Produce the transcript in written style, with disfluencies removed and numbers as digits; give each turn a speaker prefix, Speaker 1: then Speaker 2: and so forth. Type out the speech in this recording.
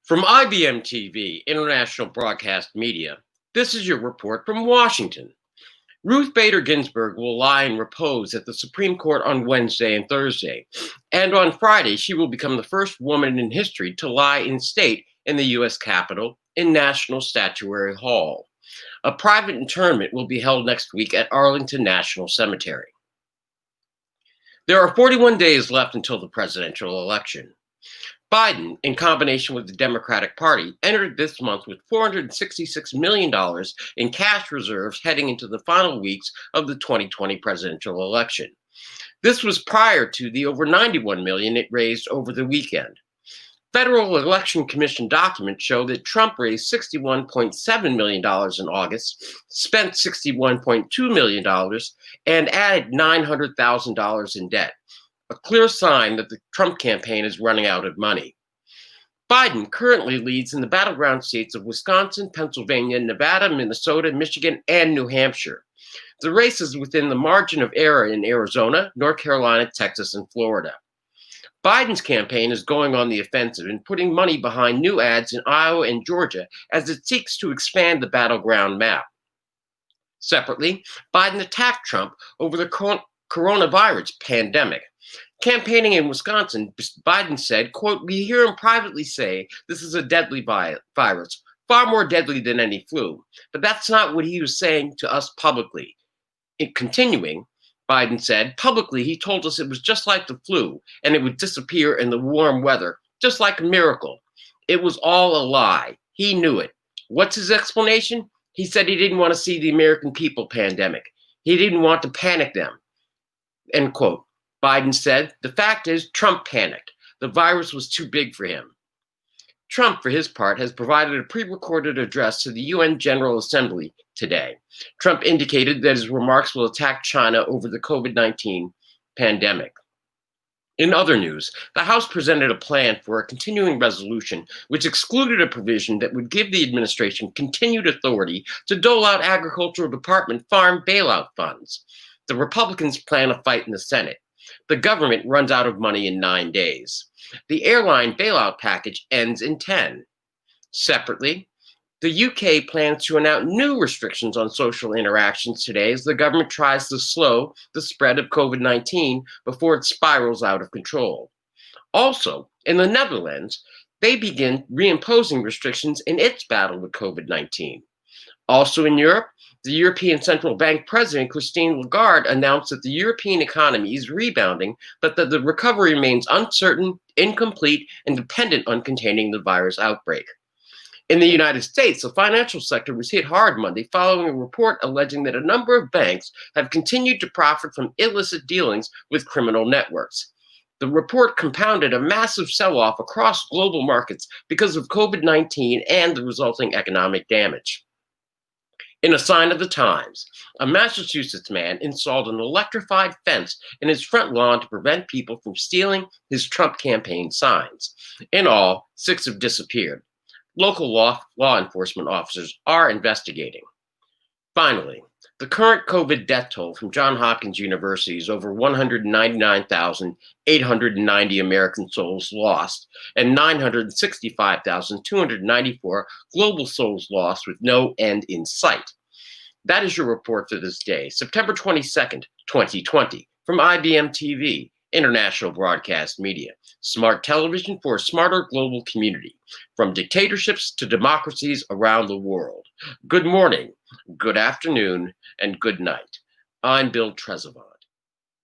Speaker 1: From ibmtv, International Broadcast Media, this is your report from Washington. Ruth Bader Ginsburg will lie in repose at the Supreme Court on Wednesday and Thursday, and on Friday she will become the first woman in history to lie in state in the U.S. Capitol in National Statuary Hall. A private interment will be held next week at Arlington National Cemetery. There are 41 days left until the presidential election. Biden, in combination with the Democratic Party, entered this month with $466 million in cash reserves heading into the final weeks of the 2020 presidential election. This was prior to the over $91 million it raised over the weekend. Federal Election Commission documents show that Trump raised $61.7 million in August, spent $61.2 million, and added $900,000 in debt. A clear sign that the Trump campaign is running out of money. Biden currently leads in the battleground states of Wisconsin, Pennsylvania, Nevada, Minnesota, Michigan, and New Hampshire. The race is within the margin of error in Arizona, North Carolina, Texas, and Florida. Biden's campaign is going on the offensive and putting money behind new ads in Iowa and Georgia as it seeks to expand the battleground map. Separately, Biden attacked Trump over the coronavirus pandemic. Campaigning in Wisconsin, Biden said, quote, "We hear him privately say this is a deadly virus, far more deadly than any flu. But that's not what he was saying to us publicly." Continuing, Biden said, "Publicly, he told us it was just like the flu and it would disappear in the warm weather, just like a miracle. It was all a lie. He knew it. What's his explanation? He said he didn't want to see the American people pandemic. He didn't want to panic them." End quote. Biden said, "The fact is, Trump panicked. The virus was too big for him." Trump, for his part, has provided a pre-recorded address to the UN General Assembly today. Trump indicated that his remarks will attack China over the COVID-19 pandemic. In other news, the House presented a plan for a continuing resolution which excluded a provision that would give the administration continued authority to dole out Agricultural Department farm bailout funds. The Republicans plan a fight in the Senate. The government runs out of money in 9 days. The airline bailout package ends in 10. Separately, the UK plans to enact new restrictions on social interactions today as the government tries to slow the spread of COVID-19 before it spirals out of control. Also, in the Netherlands, they begin reimposing restrictions in its battle with COVID-19. Also in Europe, the European Central Bank President Christine Lagarde announced that the European economy is rebounding, but that the recovery remains uncertain, incomplete, and dependent on containing the virus outbreak. In the United States, the financial sector was hit hard Monday following a report alleging that a number of banks have continued to profit from illicit dealings with criminal networks. The report compounded a massive sell-off across global markets because of COVID-19 and the resulting economic damage. In a sign of the times, a Massachusetts man installed an electrified fence in his front lawn to prevent people from stealing his Trump campaign signs. In all, 6 have disappeared. Local law enforcement officers are investigating. Finally, the current COVID death toll from Johns Hopkins University is over 199,890 American souls lost and 965,294 global souls lost with no end in sight. That is your report for this day, September 22nd, 2020, from IBM TV, International Broadcast Media, smart television for a smarter global community, from dictatorships to democracies around the world. Good morning, good afternoon, and good night. I'm Bill Trezevant.